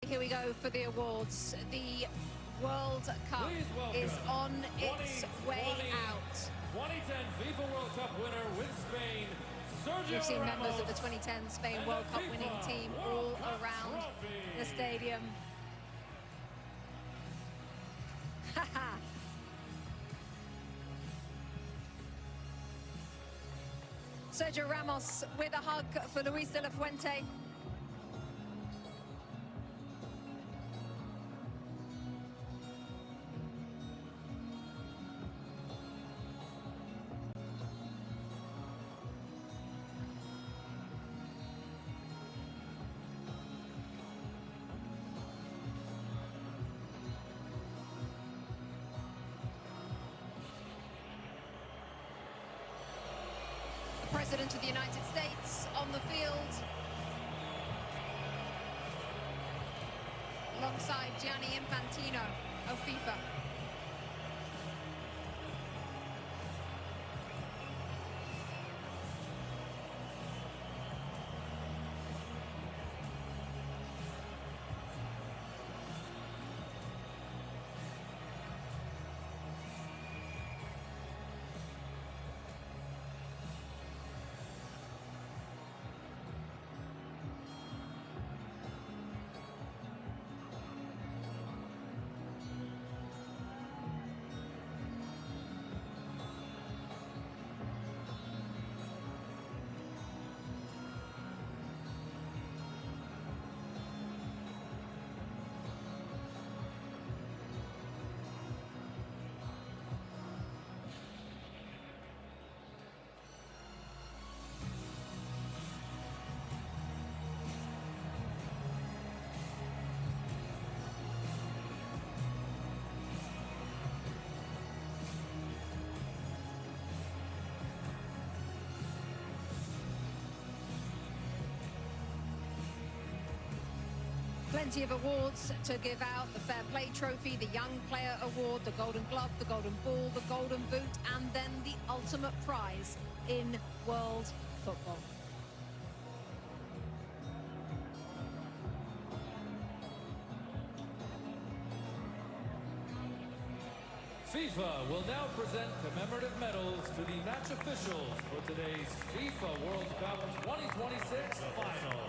Here we go for the awards. The World Cup is on its way out. 2010 FIFA World Cup winner with Spain, Sergio We've seen members Ramos of the 2010 Spain World Cup winning team all around the stadium. Sergio Ramos with a hug for Luis de la Fuente. President of the United States on the field, alongside Gianni Infantino of FIFA. Plenty of awards to give out: the Fair Play Trophy, the Young Player Award, the Golden Glove, the Golden Ball, the Golden Boot, and then the ultimate prize in world football. FIFA will now present commemorative medals to the match officials for today's FIFA World Cup 2026 final.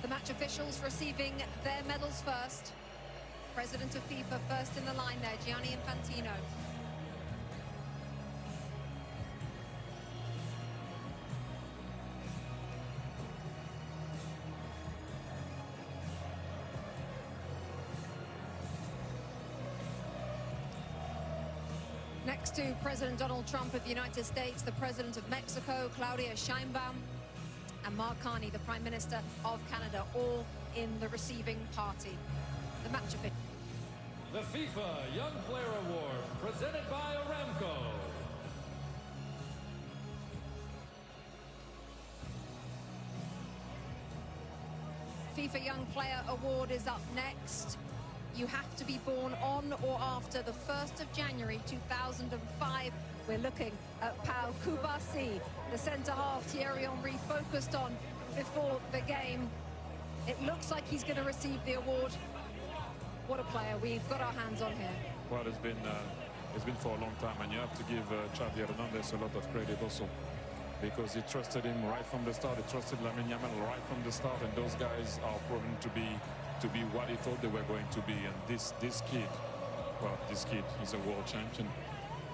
The match officials receiving their medals first. President of FIFA first in the line there, Gianni Infantino. Next to President Donald Trump of the United States, the President of Mexico, Claudia Sheinbaum, and Mark Carney, the Prime Minister of Canada, all in the receiving party. The match official. The FIFA Young Player Award, presented by Aramco. FIFA Young Player Award is up next. You have to be born on or after the 1st of January 2005. We're looking at Pau Kubasi, the centre-half Thierry Henry focused on before the game. It looks like he's going to receive the award. What a player we've got our hands on here. Well, it's been for a long time, and you have to give Xavi Hernandez a lot of credit also, because he trusted him right from the start. He trusted Lamine Yamal right from the start, and those guys are proven to be what he thought they were going to be. And this kid, well, this kid is a world champion,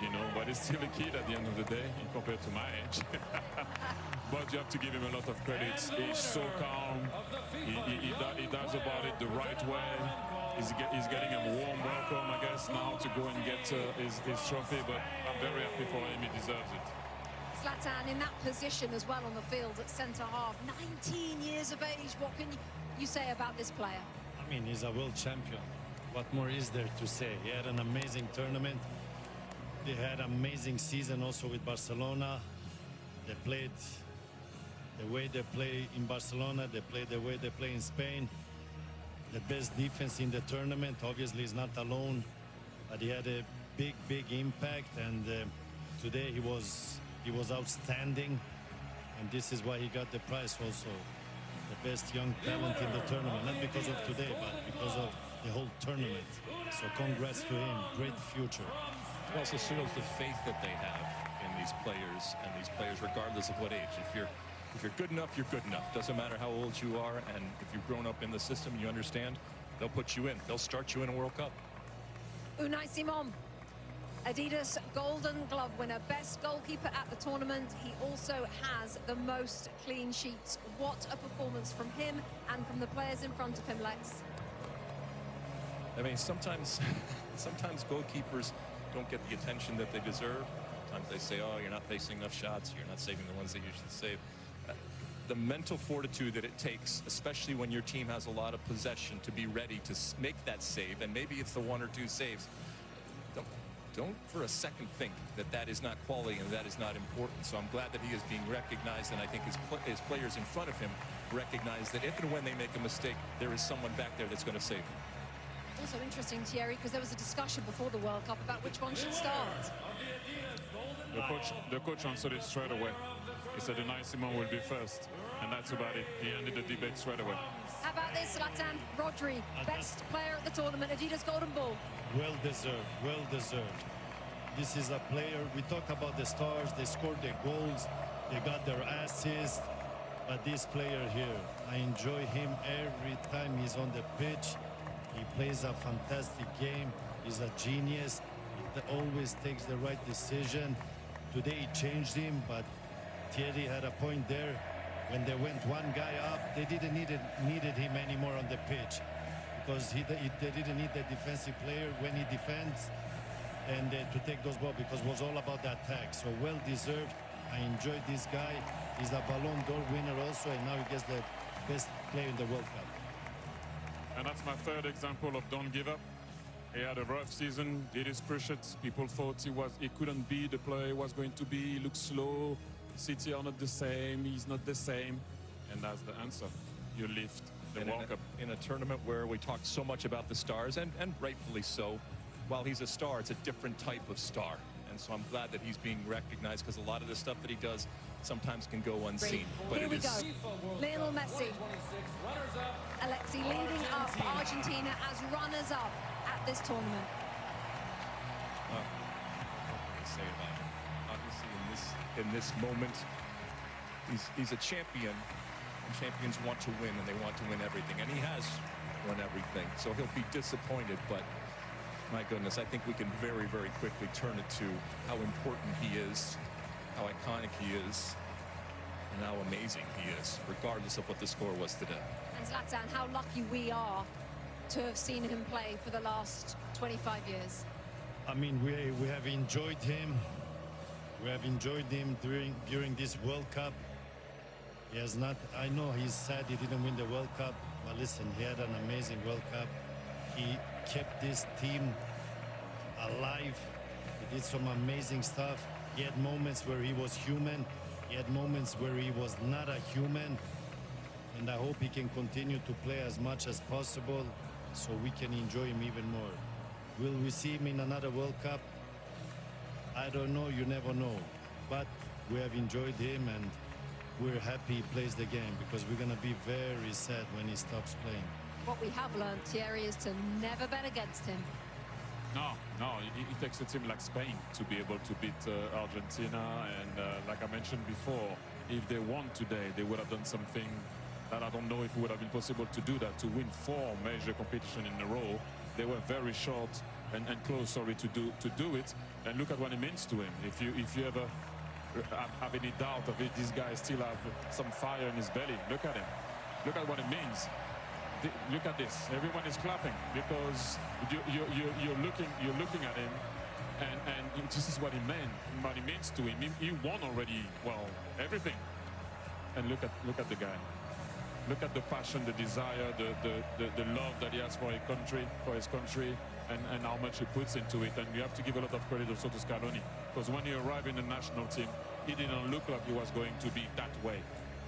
you know, but he's still a kid at the end of the day compared to my age. But you have to give him a lot of credit. He's so calm. He does about it the right way. He's getting a warm welcome, I guess, now to go and get his trophy. But I'm very happy for him. He deserves it. Zlatan in that position as well on the field at centre-half. 19 years of age. What can you say about this player? I mean, he's a world champion. What more is there to say? He had an amazing tournament. They had an amazing season also with Barcelona. They played the way they play in Barcelona. They played the way they play in Spain. the best defense in the tournament. Obviously, he's not alone, but he had a big impact. And today he was outstanding, and this is why he got the prize also. The best young talent in the tournament, not because of today, but because of the whole tournament. So congrats to him. Great future. It also shows the faith that they have in these players, and these players, regardless of what age. If you're good enough, you're good enough. Doesn't matter how old you are, and if you've grown up in the system, you understand, they'll put you in. They'll start you in a World Cup. Unai Simon, Adidas Golden Glove winner, best goalkeeper at the tournament. He also has the most clean sheets. What a performance from him and from the players in front of him, Lex. I mean, sometimes goalkeepers don't get the attention that they deserve. Sometimes they say, oh, you're not facing enough shots, you're not saving the ones that you should save. The mental fortitude that it takes, especially when your team has a lot of possession, to be ready to make that save, and maybe it's the one or two saves. Don't for a second think that that is not quality and that is not important. So I'm glad that he is being recognized, and I think his players in front of him recognize that if and when they make a mistake, there is someone back there that's going to save him. Also interesting, Thierry, because there was a discussion before the World Cup about which one should start. The coach answered it straight away. He said Unai Simon will be first, and that's about it. He ended the debate straight away. How about this, Zlatan? Rodri, best player at the tournament, Adidas Golden Ball. Well deserved, well deserved. This is a player, we talk about the stars, they scored their goals, they got their assists, but this player here, I enjoy him every time he's on the pitch. He plays a fantastic game, he's a genius, he always takes the right decision. Today he changed him, but Thierry had a point there. When they went one guy up, they didn't needed him anymore on the pitch, because they didn't need the defensive player when he defends and to take those balls, because it was all about the attack. So well deserved. I enjoyed this guy. He's a Ballon d'Or winner also, and now he gets the best player in the World Cup. And that's my third example of don't give up. He had a rough season, did his cruciates. People thought he couldn't be the player he was going to be. He looked slow. City are not the same. He's not the same. And that's the answer. You lift the World Cup. In a tournament where we talk so much about the stars, and rightfully so, while he's a star, it's a different type of star. And so I'm glad that he's being recognized, because a lot of the stuff that he does sometimes can go unseen. But Here we go. FIFA Lionel Cup Messi. 2026 runners-up. Alexi leading up Argentina as runners-up at this tournament. What can I say about him? Obviously, in this moment, he's a champion, and champions want to win, and they want to win everything, and he has won everything. So he'll be disappointed, but my goodness, I think we can very, very quickly turn it to how important he is, how iconic he is, and how amazing he is, regardless of what the score was today. And Zlatan, how lucky we are to have seen him play for the last 25 years. I mean, we have enjoyed him. We have enjoyed him during this World Cup. He has not, I know he's sad he didn't win the World Cup, but listen, he had an amazing World Cup. He kept this team alive. He did some amazing stuff. He had moments where he was human. He had moments where he was not a human. And I hope he can continue to play as much as possible so we can enjoy him even more. Will we see him in another World Cup? I don't know, you never know. But we have enjoyed him, and we're happy he plays the game, because we're going to be very sad when he stops playing. What we have learned, Thierry, is to never bet against him. No, it takes a team like Spain to be able to beat Argentina. And like I mentioned before, if they won today, they would have done something that I don't know if it would have been possible to do that, to win 4 major competitions in a row. They were very short and close, to do it. And look at what it means to him. If you ever have any doubt of it, this guy still have some fire in his belly. Look at him. Look at what it means. Look at this. Everyone is clapping, because you're looking at him, and this is what he means to him. He won already, well, everything. And look at the guy. Look at the passion, the desire, the love that he has for his country, and how much he puts into it. And you have to give a lot of credit also to Scaloni, because when he arrived in the national team, he didn't look like he was going to be that way.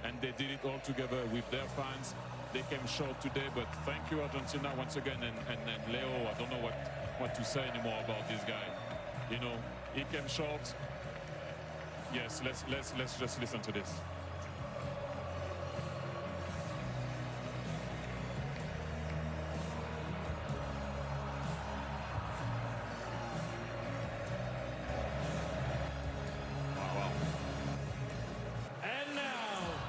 And they did it all together with their fans. they came short today, but thank you, Argentina, once again. And Leo, I don't know what to say anymore about this guy. You know, he came short. Yes, let's just listen to this.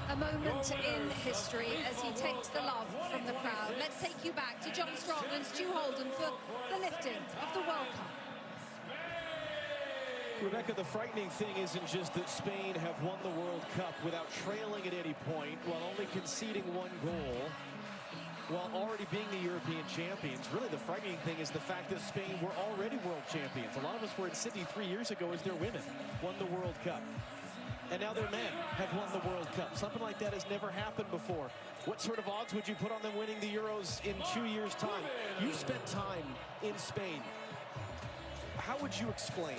A moment in history as he takes the love from the crowd. Let's take you back to John Strong and Stu Holden for the lifting of the World Cup. Rebecca, the frightening thing isn't just that Spain have won the World Cup without trailing at any point, while only conceding one goal, while already being the European champions. Really, the frightening thing is the fact that Spain were already world champions. A lot of us were in Sydney 3 years ago as their women won the World Cup. And now their men have won the World Cup. Something like that has never happened before. What sort of odds would you put on them winning the Euros in 2 years' time? You spent time in Spain. How would you explain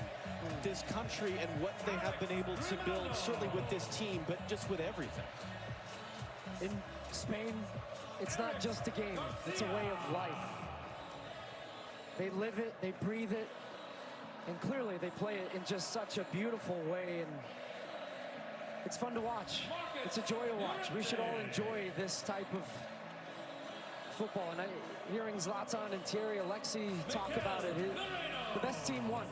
this country and what they have been able to build, certainly with this team, but just with everything? In Spain, it's not just a game, it's a way of life. They live it, they breathe it, and clearly they play it in just such a beautiful way, and it's fun to watch. It's a joy to watch. We should all enjoy this type of football. And hearing Zlatan and Thierry Alexis talk about it, the best team won.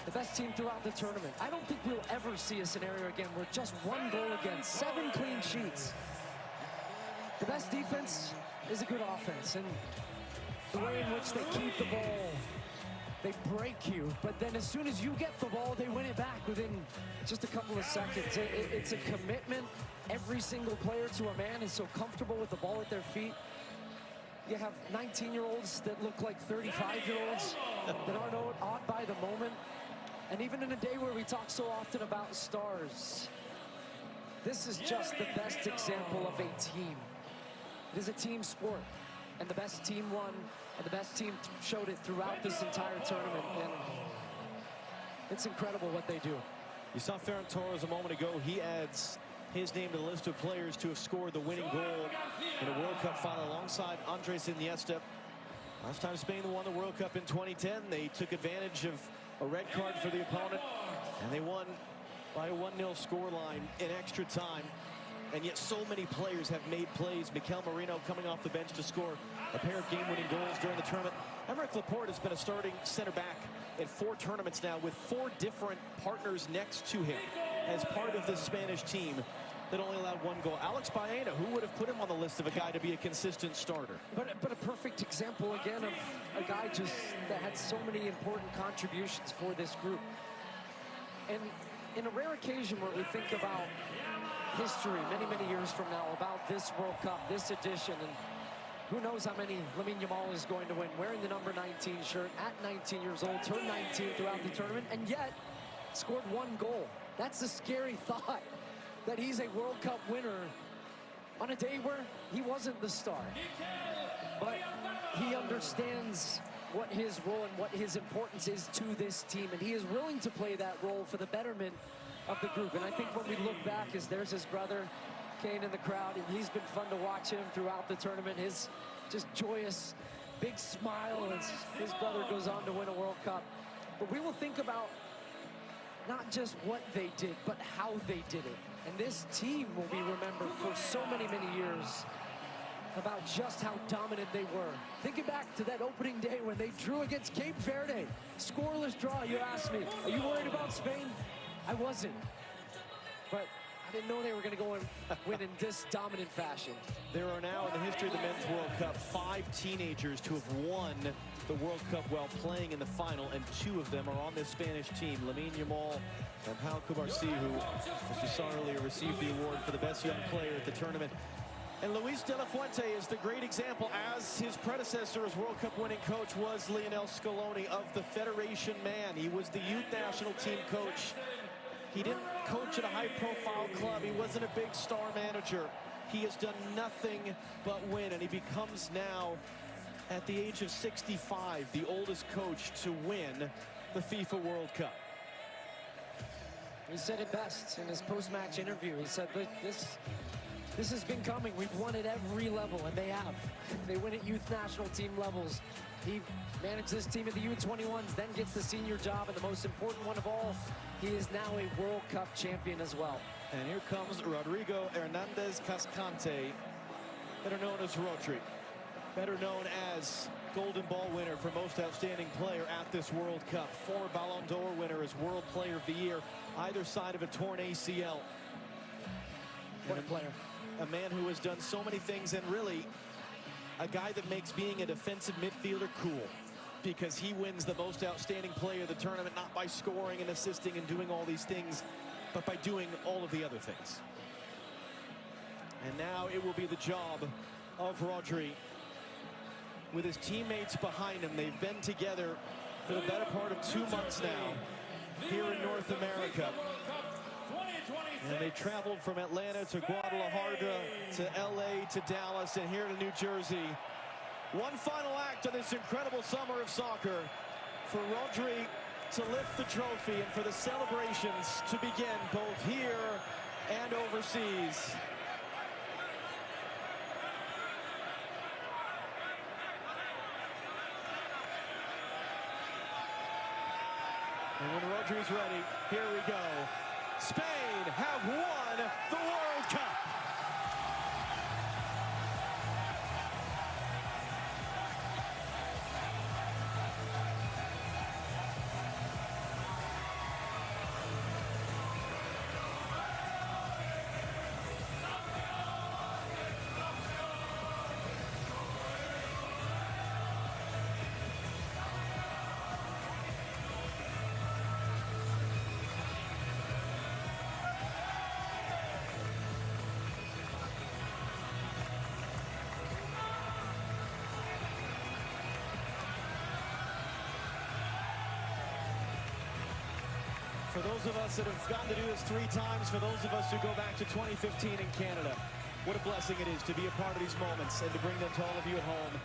The best team throughout the tournament. I don't think we'll ever see a scenario again where just one goal against, 7 clean sheets. The best defense is a good offense. And the way in which they keep the ball, they break you, but then as soon as you get the ball, they win it back within just a couple of seconds. It's a commitment. Every single player to a man is so comfortable with the ball at their feet. You have 19-year-olds that look like 35-year-olds that aren't awed by the moment. And even in a day where we talk so often about stars, this is just the best example of a team. It is a team sport, and the best team won. And the best team showed it throughout this entire tournament, and it's incredible what they do. You saw Ferran Torres a moment ago. He adds his name to the list of players to have scored the winning goal in a World Cup final alongside Andres Iniesta. Last time Spain won the World Cup in 2010, they took advantage of a red card for the opponent, and they won by a 1-0 scoreline in extra time. And yet so many players have made plays. Mikel Merino coming off the bench to score a pair of game-winning goals during the tournament. Aymeric Laporte has been a starting center back in 4 tournaments now with 4 different partners next to him as part of this Spanish team that only allowed 1 goal. Alex Baena, who would have put him on the list of a guy to be a consistent starter? But a perfect example, again, of a guy just that had so many important contributions for this group. And in a rare occasion where we think about history many, many years from now, about this World Cup, this edition, and who knows how many Lamine Yamal is going to win, wearing the number 19 shirt at 19 years old, turned 19 throughout the tournament, and yet scored 1 goal. That's a scary thought, that he's a World Cup winner on a day where he wasn't the star. But he understands what his role and what his importance is to this team, and he is willing to play that role for the betterment of the group. And I think when we look back, as there's his brother Kane in the crowd, and he's been fun to watch him throughout the tournament. His just joyous big smile as his brother goes on to win a World Cup. But we will think about not just what they did, but how they did it. And this team will be remembered for so many, many years about just how dominant they were. Thinking back to that opening day when they drew against Cape Verde, scoreless draw. You asked me, are you worried about Spain? I wasn't, but I didn't know they were going to go and win in this dominant fashion. There are now, in the history of the Men's World Cup, 5 teenagers to have won the World Cup while playing in the final, and 2 of them are on this Spanish team. Lamine Yamal and Pau Cubarsí, who, as you saw earlier, received the award for the best young player at the tournament. And Luis de la Fuente is the great example, as his predecessor as World Cup winning coach was Lionel Scaloni, of the Federation man. He was the youth national team coach. He didn't coach at a high-profile club. He wasn't a big star manager. He has done nothing but win, and he becomes now, at the age of 65, the oldest coach to win the FIFA World Cup. He said it best in his post-match interview. He said, this This has been coming. We've won at every level, and they have. They win at youth national team levels. He managed this team at the U21s, then gets the senior job, and the most important one of all, he is now a World Cup champion as well. And here comes Rodrigo Hernandez Cascante, better known as Rodri, better known as Golden Ball winner for most outstanding player at this World Cup, former Ballon d'Or winner as World Player of the Year, either side of a torn ACL. What a player. A man who has done so many things, and really a guy that makes being a defensive midfielder cool, because he wins the most outstanding player of the tournament, not by scoring and assisting and doing all these things, but by doing all of the other things. And now it will be the job of Rodri with his teammates behind him. They've been together for the better part of 2 months now here in North America. And they traveled from Atlanta to Guadalajara to LA to Dallas and here to New Jersey. One final act of this incredible summer of soccer for Rodri to lift the trophy and for the celebrations to begin both here and overseas. And when Rodri's ready, here we go. Spain have won the World Cup. For those of us that have gotten to do this 3 times, for those of us who go back to 2015 in Canada, what a blessing it is to be a part of these moments and to bring them to all of you at home.